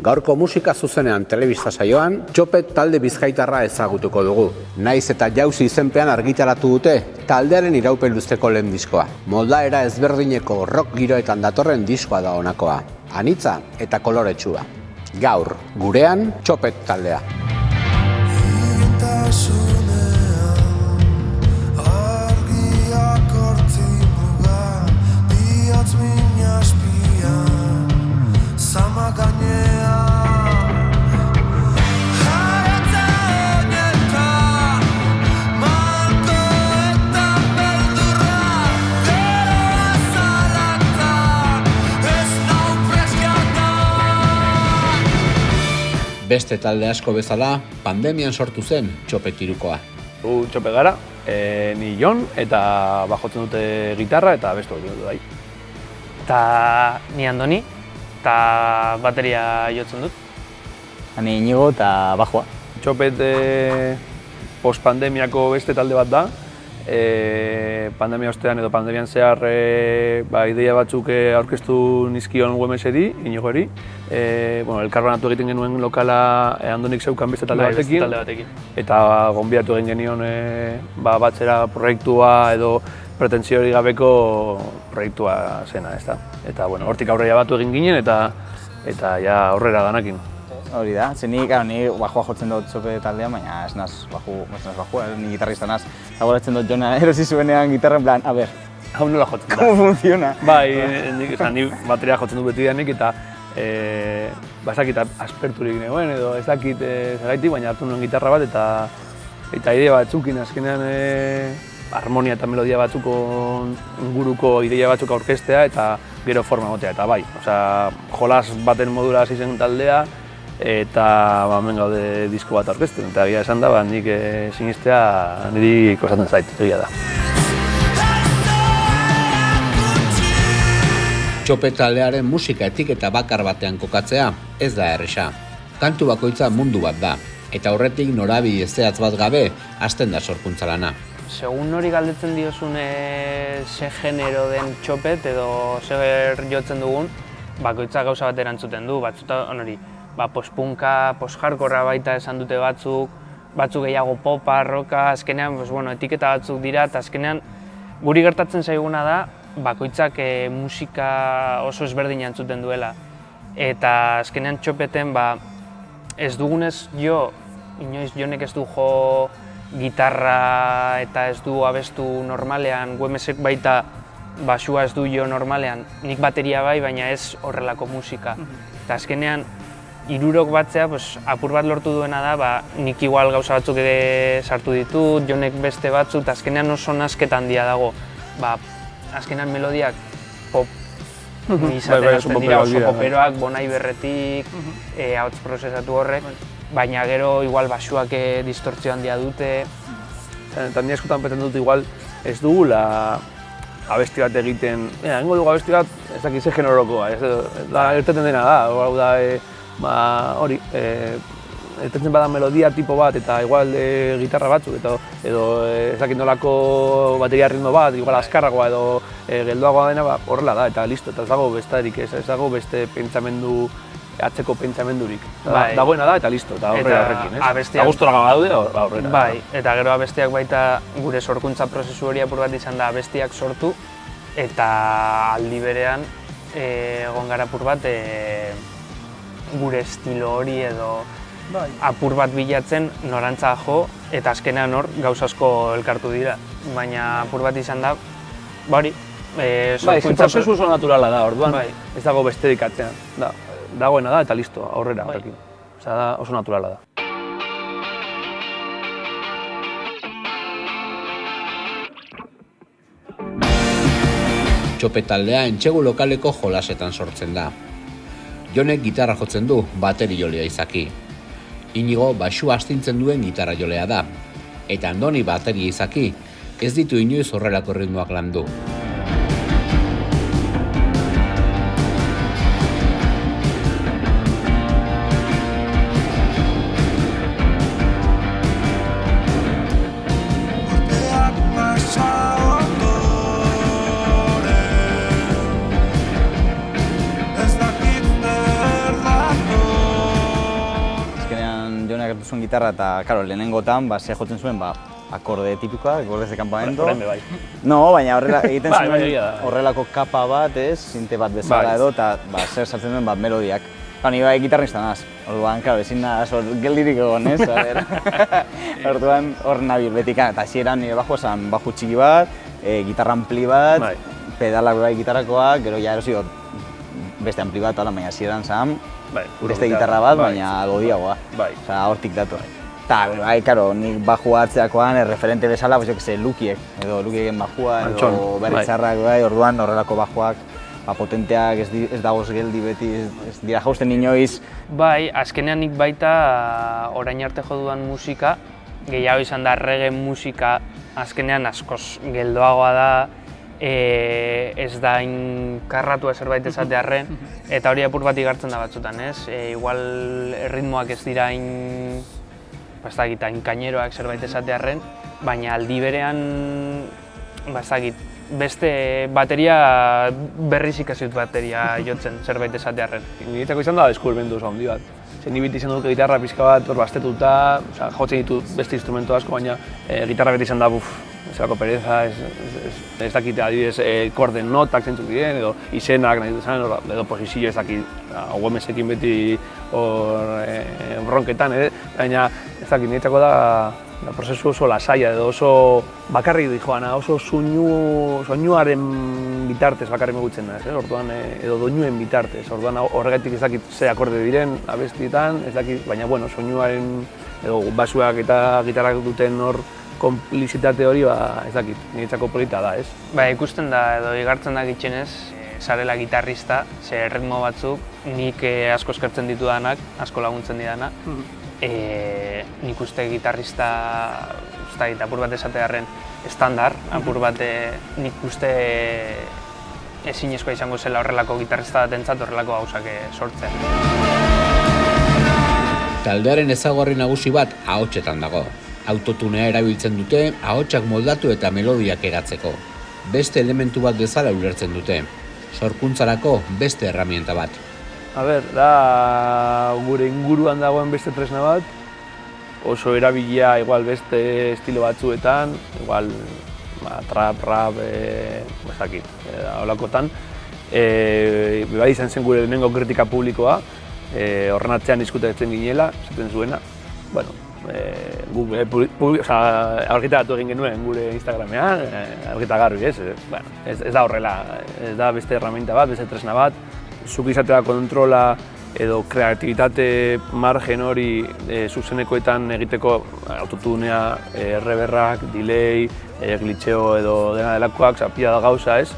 Gaurko musika zuzenean telebista saioan, Txopet talde bizkaitarra ezagutuko dugu. Naiz eta Jauzi izenpean argitaratu dute, taldearen iraupen luzteko lehen diskoa. Moldaera ezberdineko rock giroetan datorren diskoa da honakoa. Anitza eta koloretsua. Gaur, gurean, Txopet taldea. Beste talde asko bezala, pandemian sortu zen Txopet hirukoa. Txopet gara, ni Jon, eta bajotzen dute gitarra eta beste dut bai. Eta ni Andoni, eta bateria jotzen dut. Ni Inigo eta bajoa. Txopet post-pandemiako beste talde bat da. Pandemia ostean edo pandemian zehar ideia batzuk aurkeztu nizkion UMS-eri, Inigori. Elkarbanatu egiten genuen lokala Andonik zeukan beste talde batekin. Eta gonbidatu egin genion batzera proiektua edo pretentziorik gabeko proiektua zena, ezta. Eta hortik aurrera batu egin ginen eta ja aurrera danakin. Hori da, ni bajoa jotzen dut Txopet taldean, baina ez naz bajoa, ni gitarrista naz. Zagoratzen dut Jona erosi zuenean gitarra en plan, a ber, hau nola jotzen da? ¿Cómo funciona? Bai, ni bateria jotzen dut beti danik eta ez dakit asperturik negoen edo ez dakit zergaitik, baina hartu nuen gitarra bat eta idea batzukin azkenean harmonia eta melodia batzuko inguruko ideia batzuk aurkeztea eta gero forma motea eta bai. Jolas baten modura hasi zen taldea eta hemen gaude disko bat aurkezten. Eta egia esan da, nik sinistea niri kostatzen zait, egia da. Txopet taldearen musika etiketa bakar batean kokatzea ez da erresa. Kantu bakoitza mundu bat da, eta horretik norabide zehatz bat gabe hasten da sorkuntza lana. Segun hori galdetzen diozun ze genero den Txopet edo zer jotzen dugun, bakoitza gauza bat erantzuten du. Batzutan hori, post-punka, post-hardcorra baita esan dute batzuk gehiago popa, rocka, azkenean etiketa batzuk dira eta azkenean guri gertatzen zaiguna da bakoitzak musika oso ezberdin entzuten duela. Eta azkenean Txopeten ez dugunez inoiz Jonek ez du jo gitarra eta ez du abestu normalean, UMSek baita basua ez du jo normalean, nik bateria bai, baina ez horrelako musika. Eta azkenean hirurok batzea apur bat lortu duena da, nik igual gauza batzuk sartu ditut, Jonek beste batzuk, eta azkenean oso nasketa handia dago. Azkenean melodiak pop izaten hasten dira, oso poperoak, Bon Iverretik, ahots prozesatu horrek, baina gero igual basuak distortzio handia dute. Eta ni askotan peten dut igual ez dugula abesti bat egiten, egingo dugu abesti bat ez dakit ze generokoa, erteten dena da, hori, etetzen bada melodia tipo bat eta igual gitarra batzuk edo ez dakit nolako bateria ritmo bat, igual azkarragoa edo geldoagoa dena, horrela da eta listo, eta ez dago bestarik ez dago beste pentsamendu, atzeko pentsamendurik. Dagoena da eta listo, eta aurrera horrekin, ez? Eta gustora gaude aurrera. Bai, eta gero abestiak baita gure sorkuntza prozesu hori apur bat izan da abestiak sortu eta aldi berean egon gara apur bat gure estilo hori edo apur bat bilatzen norantza jo eta azkenean hor gauza asko elkartu dira. Baina apur bat izan da, hori, prozesu oso naturala da, orduan ez dago besterik atzean. Dagoena da eta listo, aurrera horrekin. Oso naturala da. Txopet taldea entsegu lokaleko jolasetan sortzen da. Jonek gitarra jotzen du, bateri jolea izaki. Inigo basua astintzen duen gitarra jolea da. Eta Andoni bateria izaki, ez ditu inoiz horrelako ritmoak landu. hartu zuen gitarra eta, karo, lehenengotan, ze jotzen zuen, akorde tipikoa, akordes de campamento. Horrenbe bai. No, baina egiten Bai, zuen egia da. horrelako kapa bat, sinte bat bezala edo, eta zer sartzen duen melodiak. Ni bai gitarrista naz, orduan, karo, ezin naz, geldirik egon, ez? Orduan, hor nabil betika, eta hasieran nire bajua zen baju txiki bat, gitarra ampli bat, pedalak bai gitarrakoak, gero ja erosi beste ampli bat, baina hasieran zen beste gitarra bat, baina godiagoa. Osa, hortik dator. Eta, bai, karo, nik bajua hartzeakoan, referente bezala, Lukiek, edo Lukieken bajua, edo berritzarrak, orduan horrelako bajuak, potenteak ez dagoz geldi beti, ez dira jausten inoiz. Bai, azkenean nik baita orain arte jo dudan musika, gehiago izan da reggae musika, azkenean askoz geldoagoa da, ez da inkarratua zerbait esatearren, eta hori apur bat igartzen da batzutan, ez? Igual ritmoak ez dira kaineroak zerbait esatearren, baina aldi berean, beste bateria berriz ikasi dut bateria jotzen zerbait esatearren. Niretzako izan da deskubrimendu oso handi bat. Ni beti izan dut gitarra pixka bat bastetuta, jotzen ditut beste instrumentu asko, baina gitarra beti izan da zelako pereza, ez dakit adibidez korden notak zentzuk diren, edo izenak nahi dut esan, edo posizio ez dakit OMS-ekin beti bronketan, baina ez dakit niretzako da prozesu oso lasaia edo oso bakarrik dijoana, oso soinuaren bitartez bakarrik megutzen da, orduan edo doinuen bitartez, orduan horregatik ez dakit ze akorde diren abestietan, ez dakit, baina bueno, soinuaren edo basuak eta gitarrak duten hor konplizitate hori, ez dakit, niretzako polita da, ez? Ba, ikusten da edo igartzen da gitxenez, zarela gitarrista, ze ritmo batzuk, nik asko eskertzen ditudanak, asko laguntzen didana. Nik uste gitarrista, apur bat esatearren estandar, apur bat nik uste ezinezkoa izango zela horrelako gitarrista batentzat horrelako gauzak sortzea. Taldearen ezaugarri nagusi bat ahotsetan dago. Autotunea erabiltzen dute, ahotsak moldatu eta melodiak eratzeko. Beste elementu bat bezala ulertzen dute. Sorkuntzarako beste erramienta bat. Da gure inguruan dagoen beste tresna bat, oso erabilia igual beste estilo batzuetan, igual trap, rap, ez dakit, holakotan. Bai izan zen gure lehenengo kritika publikoa, horren atzean diskutatzen ginela, esaten zuena. Aurkitaratu egin genuen gure Instagramean, aurkita garbi, ez da horrela, ez da beste erramienta bat, beste tresna bat. Zuk izatea kontrola edo kreatibitate margen hori zuzenekoetan egiteko autotunea, reverrak, delay, glitcheo edo dena delakoak, pila da gauza ez,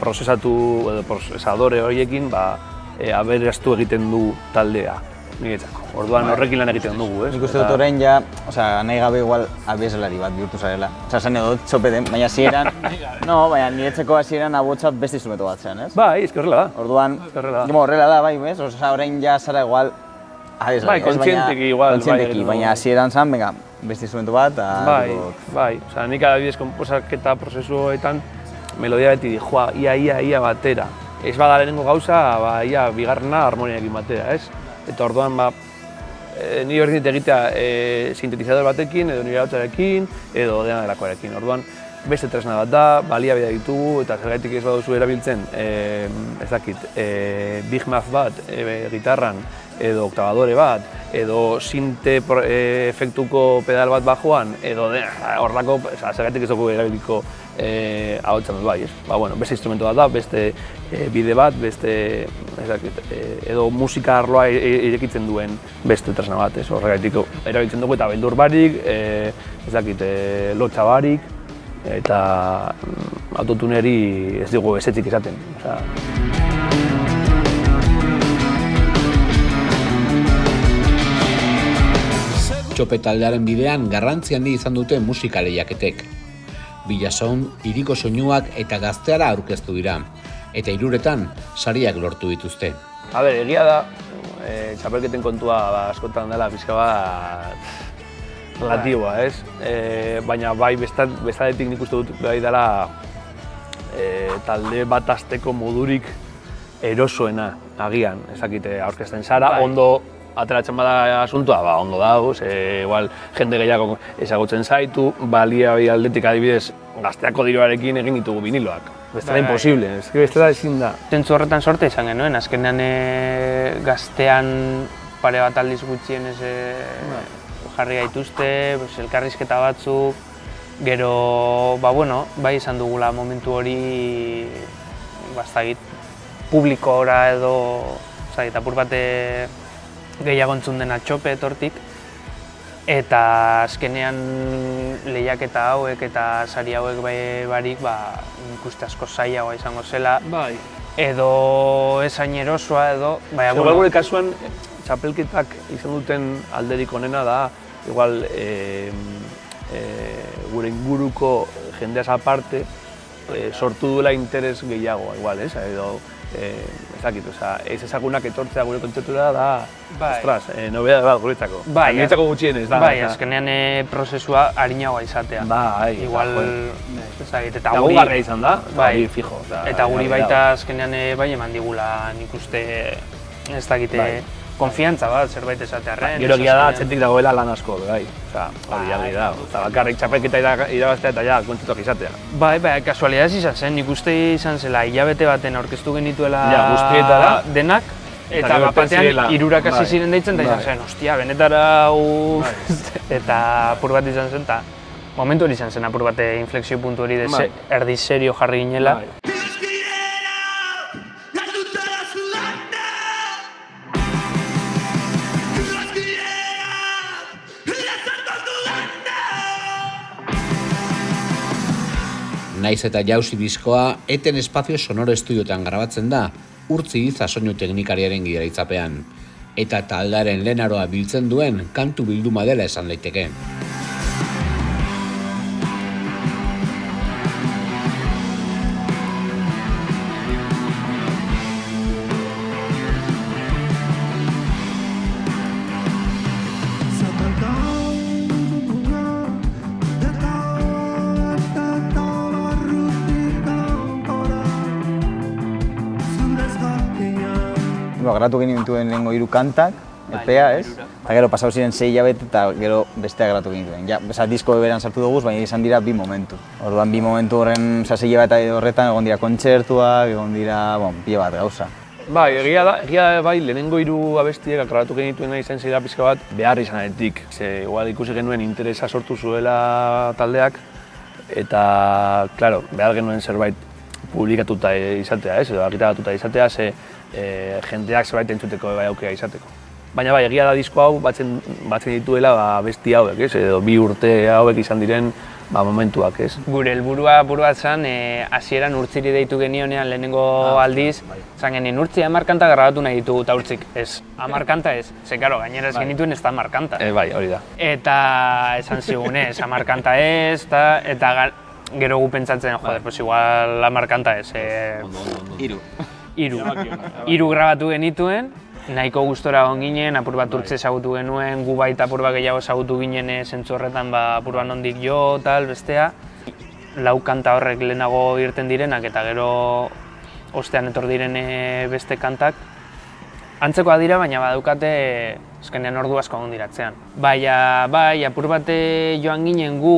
prozesatu edo prozesadore horiekin aberaztu egiten du taldea. Niretzako. Orduan horrekin lan egiten dugu, ez? Nik uste dut orain nahi gabe igual abeslari bat bihurtu zarela. Zan edo txopeten, baina hasieran, baina niretzako hasieran abotzat beste instrumento bat zean, ez? Bai, ez que horrela da. Orduan, horrela da, bai, bez? Orain zara igual abeslari, ez? Kontzienteki igual. Kontzienteki, baina hasieran zan, beste instrumento bat, Bai, nik adibidez konposaketa prozesuetan melodia beti dijoa, ia batera. Ez bada lehenengo gauza, ia bigarrena harmoniarekin batera, ez? Eta orduan, nire berdin egitea sintetizador batekin, edo nire hautsarekin, edo dena delakoarekin. Orduan, beste tresna bat da, baliabidea ditugu, eta zergaitik ez baduzu erabiltzen, ez dakit, Big Math bat gitarran, edo oktabadore bat, edo sinte efektuko pedal bat bajoan, edo horrelako, zergaitik ez dugu erabiliko ahotsan dut bai, ez? Beste instrumento bat da, beste bide bat, beste, edo musika arloa irekitzen duen beste tresna bat, ez? Horregatik erabiltzen dugu eta beldur barik, ez dakit, lotxa barik, eta autotuneri ez dugu ezetzik izaten. Txope taldearen bidean garrantzi handi izan dute musika lehiaketek. Bilason, hiriko soinuak eta gazteara aurkeztu dira, eta hiruretan sariak lortu dituzte. Egia da, txapelketen kontua askotan dela pixka bat relatiboa, ez? Baina bai bestaletik nik uste dut bai dela talde bat hasteko modurik erosoena agian, ezakite aurkezten zara, ondo ateratzen bada asuntua, ondo dago, igual jende gehiago ezagutzen zaitu, baliabide aldetik adibidez, gazteako diruarekin egin ditugu viniloak. Bestela imposible, bestela ezin da. Zentzu horretan sorte izan genuen, azkenean gaztean pare bat aldiz gutxienez jarri gaituzte, elkarrizketa batzuk, gero, bai izan dugula momentu hori, publikora edo, apur bate gehiago entzun dena Txopet hortik, eta azkenean lehiaketa hauek eta sari hauek barik ikuste asko zailagoa izango zela, edo ezain erosoa edo, Igual gure kasuan, txapelketak izan duten alderik onena da, igual gure inguruko jendeaz aparte sortu duela interes gehiago, igual, edo ez dakit, ez ezagunak etortzea gure kontzeptura da, ostras, nobeda bat guretzako. Guretzako gutxienez da. Bai, azkenean prozesua arinagoa izatea. Igual, ez dakit, eta guri... Lagungarria izan da, hori fijo. Eta guri baita azkenean bai eman digula nik uste, ez dakite, konfiantza bat zerbait esatearren. Gero egia da, atzetik dagoela lan asko, bai. Hori argi da, bakarrik txapelketa irabaztea eta ja kontzituak izatea. Bai, kasualidadez izan zen, nik uste izan zela hilabete baten aurkeztu genituela denak, eta batean hirurak hasi ziren deitzen, eta izan zen, ostia, benetara hau... Eta apur bat izan zen, eta momentu hori izan zen apur bat inflexio puntu hori erdi serio jarri ginela. Naiz eta jauzi diskoa Eten Espazio Sonoro Estudioetan grabatzen da, Urtzi Iza soinu teknikariaren gidaritzapean, eta taldearen lehenaroa biltzen duen kantu bilduma dela esan daiteke. Grabatu genituen lehengo 3 kantak, epea, ez? Eta gero pasau ziren 6 hilabete eta gero bestea grabatu genituen. Disko beran sartu dugu, baina izan dira 2 momentu. Orduan 2 momentu horren, 6 hilabete horretan egon dira kontzertuak, egon dira, pila bat gauza. Bai, egia da, bai, lehenengo 3 abestiek grabatu genituen izan zira pixka bat behar izanetik. Igual ikusi genuen interesa sortu zuela taldeak, eta, klaro, behar genuen zerbait publikatuta izatea, edo argitaratuta izatea, jendeak zerbait entzuteko bai aukera izateko. Baina bai, egia da disko hau batzen dituela abesti hauek, edo 2 urte hauek izan diren momentuak, ez? Gure helburua zen, hasieran Urtziri deitu genionean lehenengo aldiz, zan genien Urtzi 10 kanta grabatu nahi ditugu eta Urtzik, ez, 10 kanta ez, karo, gainera ez genituen ez da 10 kanta. Bai, hori da. Eta esan zigun ez, 10 kanta ez, eta gero gu pentsatzen, joder, pues igual 10 kanta ez. 3 grabatu genituen, nahiko gustora egon ginen, apur bat Urtze ezagutu genuen, gu baita apur bat gehiago ezagutu ginen zentzu horretan apur bat nondik jo, tal, bestea. 4 kanta horrek lehenago irten direnak eta gero ostean etor diren beste kantak. Antzekoa dira, baina badaukate azkenean ordu asko egon diratzean. Bai, apur bat joan ginen gu,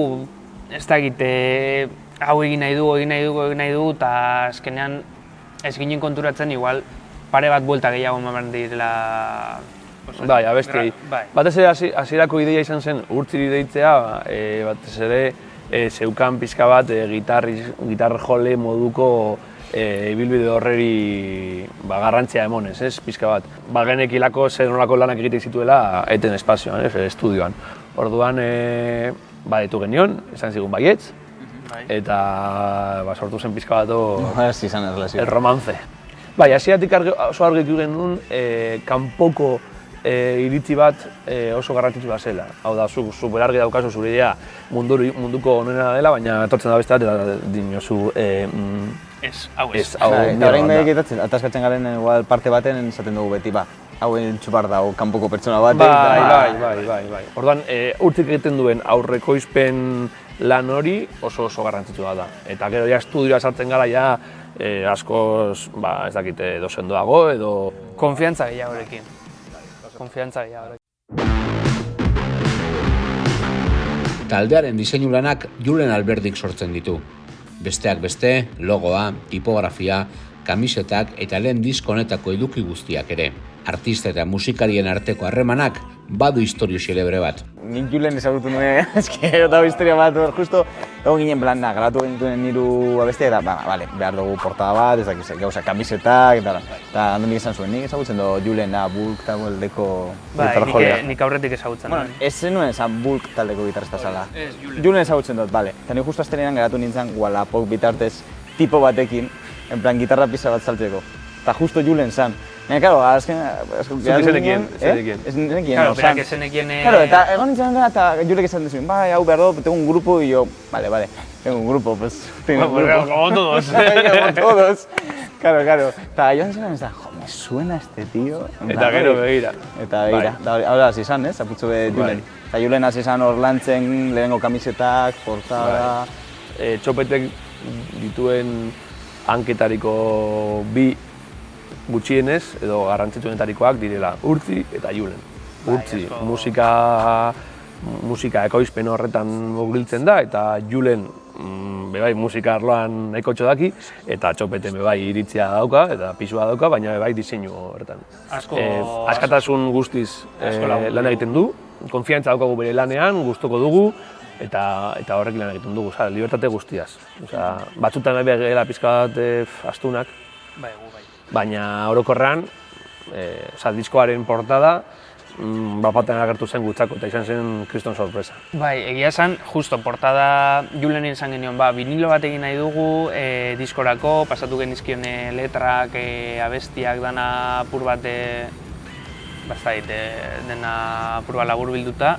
ez dakite, hau egin nahi dugu, eta azkenean ez ginen konturatzen, igual, pare bat buelta gehiago eman direla... Bai, abestiei. Batez ere hasierako ideia izan zen Urtziri deitzea, batez ere zeukan pixka bat gitar jole moduko ibilbide horreri garrantzia emonez, ez, pixka bat. Genekilako zer nolako lanak egiten zituela Eten Espazioan, estudioan. Orduan, ditu genion, esan zigun baietz, eta sortu zen pixka bat el romance. Bai, hasieratik oso argitu genuen kanpoko iritzi bat oso garrantzitsua zela. Hau da, super argi daukazu zure idea munduko onena dela, baina etortzen da beste bat eta dinozu ez, hau ez. Eta horrein behik ataskatzen garen parte baten esaten dugu beti, hau entxupar dago kanpoko pertsona batek. Bai. Orduan, Urtzik egiten duen aurrekoizpen lan hori oso garrantzitsua da. Eta gero ja estudioa sartzen gara ja askoz, ez dakit, edo sendoago edo... Konfiantza gehiagorekin. konfiantza gehiago. Taldearen diseinu lanak Julen Alberdik sortzen ditu. Besteak beste, logoa, tipografia, kamisetak eta lehen disko honetako eduki guztiak ere. Artista eta musikarien arteko harremanak badu historio xelebre bat. Nik Julen ezagutu nuen, dago historia bat, justo egon ginen plan, grabatu genituen niru abestia eta, bale, behar dugu portada bat, ez dakiz, gauza, kamisetak, eta handonik esan zuen, nik ezagutzen du Julen, Bulk taldeko gitarra Nik aurretik ezagutzen. Bueno, ez zenuen esan Bulk taldeko gitarrista zala. Julen ezagutzen dut, bale. Eta nik justo aztenean geratu nintzen Wallapop bitartez tipo batekin, en plan, gitarra pizza bat saltzeko. Eta justo Julen zan. Baina, karo, azken... Zuk zenekien. Ez zenekien, Claro, berak ezenekien... Claro, eta egon nintzen da, eta Julek esan duzuen, bai, hau behar dut, tengo un grupo, y yo, vale, tengo un grupo, pues... Como todos. Como todos. Claro. Eta joan zen, ez da, jo, me suena este tío... Eta gero begira. Eta begira. Hora hasi izan, ez, aputxo be Julen. Eta Julen hasi izan hor lantzen, lehenengo kamisetak, portada... Txopetek dituen hanketariko bi gutxienez, edo garrantzitsuenetarikoak direla Urtzi eta Julen. Urtzi, musika ekoizpen horretan mugiltzen da, eta Julen bebai musika arloan nahikotxo daki, eta Txopeten bebai iritzia dauka, eta pisua dauka, baina bebai diseinu horretan. Askatasun guztiz lan egiten du, konfiantza daukagu bere lanean, gustoko dugu, eta horrekin lan egiten dugu, libertate guztiaz. Batzutan begela pizka bat astunak, baina orokorrean, diskoaren portada, bapaten agertu zen Gutzako eta izan zen kriston sorpresa. Bai, egia esan, justo portada Julenen izan genion, vinilo bat egin nahi dugu diskorako, pasatu genizkion letrak, abestiak dana apur bat, dena apur bat labur bilduta.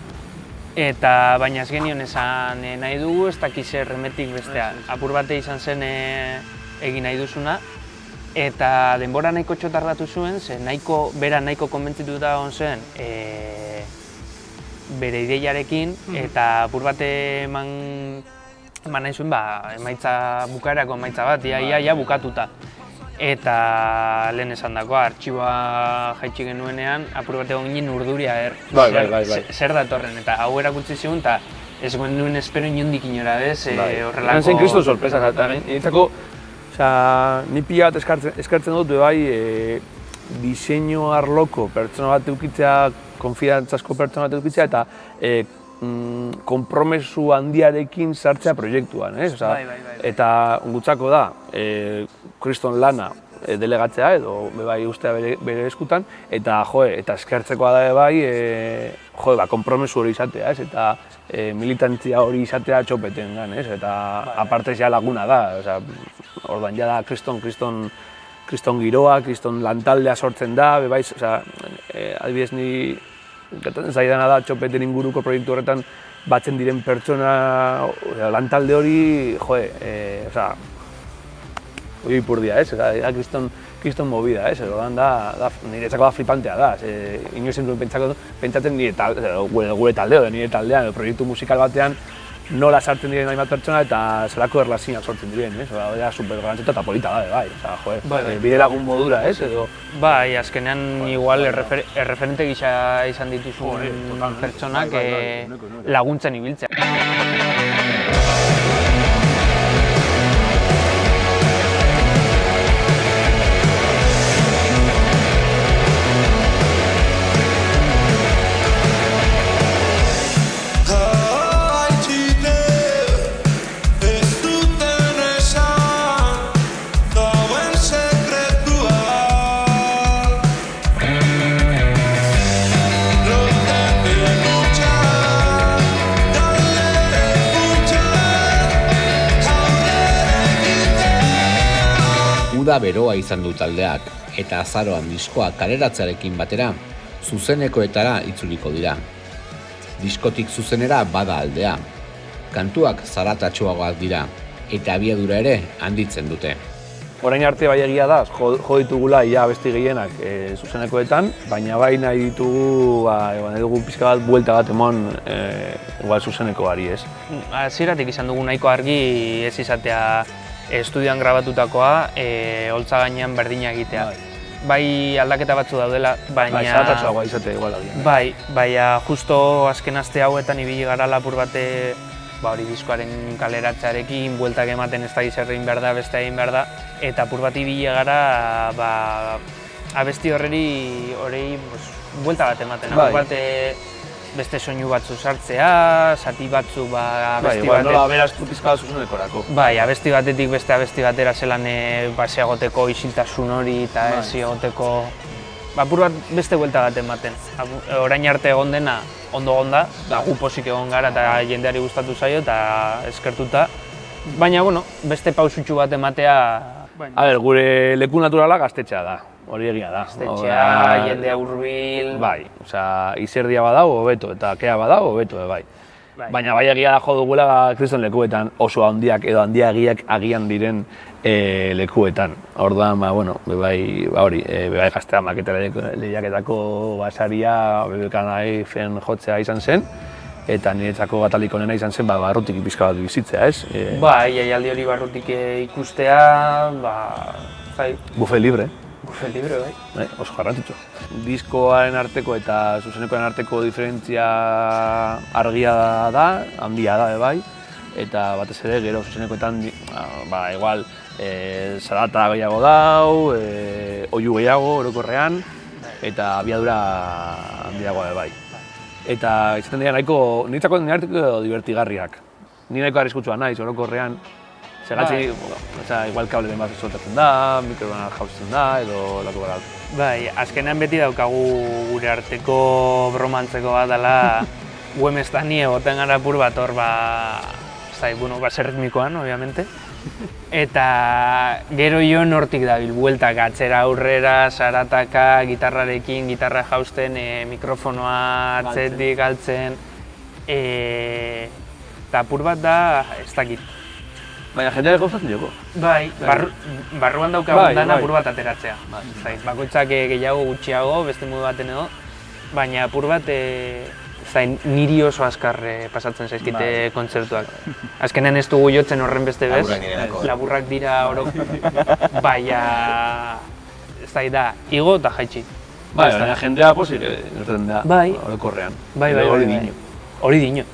Eta baina ez genion esan nahi dugu, ez dakiz erremetik bestea. Apur bate izan zen egin nahi duzuna. Eta denbora nahiko txotardatu zuen, ze bera nahiko konbentzituta egon zen bere ideiarekin, eta apur bat eman nahi zuen bukaerako emaitza bat, ia bukatuta. Eta lehen esan dagoa, artxiboa jaitsi genuenean, apur bat egon ginen urduria Bai. zer datorren, eta hau erakutsi zigun, eta ez nuen espero inondik inora, ez, horrelako... Han zen kriston sorpresa, nintzako, ni pila bat eskartzen dut, diseinu arloko pertsona bat eukitzea, konfidantzazko pertsona bat eukitzea, eta konpromesu handiarekin sartzea proiektuan, ez? Eta Gutzako da, kriston lana delegatzea edo bai ustea bere eskutan, eta eskertzekoa da konpromesu hori izatea, ez? Eta militantzia hori izatea Txopeten gan, ez? Eta aparte ja laguna da, orduan ja da kriston giroa, kriston lantaldea sortzen da, adibidez ni gertatzen zaidana da Txopeten inguruko proiektu horretan batzen diren pertsona, lantalde hori, hori ipurdia, ez? Kriston movida, ez? Niretzako da flipantea da, inoiz entzun pentsatzen gure taldea, nire taldean, proiektu musikal batean nola sartzen diren hainbat pertsona eta zelako erlazioak sortzen diren, ez? Hori supergarrantzitsua eta polita da, bai. Bide lagun modura, ez? Bai, azkenean igual erreferente gisa izan dituzun pertsonak laguntzen ibiltzea. Uda beroa izan du taldeak, eta azaroan diskoa kaleratzearekin batera, zuzenekoetara itzuliko dira. Diskotik zuzenera bada aldea. Kantuak zaratatsuagoak dira, eta abiadura ere handitzen dute. Orain arte bai egia da, jo ditugula ia abesti gehienak zuzenekoetan, baina bai nahi ditugu, nahi dugu pixka bat buelta bat emon igual zuzenekoari, ez? Hasieratik izan dugu nahiko argi ez izatea estudioan grabatutakoa, holtza gainean berdina egitea. bai aldaketa batzu daudela, baina... Bai, zaratatxoagoa izate igual agian. Bai, baina justo azken aste hauetan ibili gara lapur bate hori diskoaren kaleratzearekin, bueltak ematen ez da zer egin behar da, beste egin behar da, eta apur bat ibili gara abesti horrei buelta bat ematen. Apur bat beste soinu batzu sartzea, zati batzu abesti igual nola aberaztu pizka bat zuzenekorako. Bai, abesti batetik beste abesti batera zelan egoteko isiltasun hori eta ez egoteko... Apur bat beste buelta bat ematen. Orain arte egon dena ondo egon da, gu posik egon gara eta jendeari gustatu zaio eta eskertuta. Baina, beste pausutxu bat ematea... A ber, gure leku naturala gaztetxea da, hori egia da. Gaztetxea, jendea hurbil... Bai, izerdia badau hobeto eta kea badau hobeto, bai. Baina bai egia da jo dugula kriston lekuetan oso handiak edo handiagiak agian diren lekuetan. Orduan, hori, bai gaztea maketa lehiaketako basaria bebekanai fen jotzea izan zen, eta niretzako gatalik onena izan zen barrutik pixka bat bizitzea, ez? Bai, jaialdi hori barrutik ikustea, Buffet libre. Buffet libre, bai. Oso garrantzitsu. Diskoaren arteko eta zuzenekoaren arteko diferentzia argia da, handia da, bai. Eta batez ere, gero zuzenekoetan, igual, zarata gehiago dau, oihu gehiago orokorrean, eta abiadura handiagoa, bai. Eta izaten dira niretzako arteko divertigarriak. Ni nahiko arriskutsua naiz orokorrean, segatzi, igual kable den bat soltatzen da, mikrofonak jauzitzen da, edo lako gara. Bai, azkenean beti daukagu gure arteko bromantzeko bat dela Wemestani egoten gara apur bat hor, base ritmikoan, obviamente. Eta gero jo nortik dabil, bueltak atzera aurrera, zarataka, gitarrarekin, gitarra jausten, mikrofonoa atzetik galtzen. Eta apur bat da, ez dakit. Baina jendeak gauzatzen joko. Bai, barruan daukagun dana apur bat ateratzea. Bakoitzak gehiago gutxiago, beste modu baten edo, baina apur bat niri oso azkar pasatzen zaizkite kontzertuak. Azkenen ez dugu jotzen horren beste bez, laburrak dira orok, baina ez da, igo eta jaitsi. Bai, baina jendea posik irten da orokorrean. Bai, hori dino.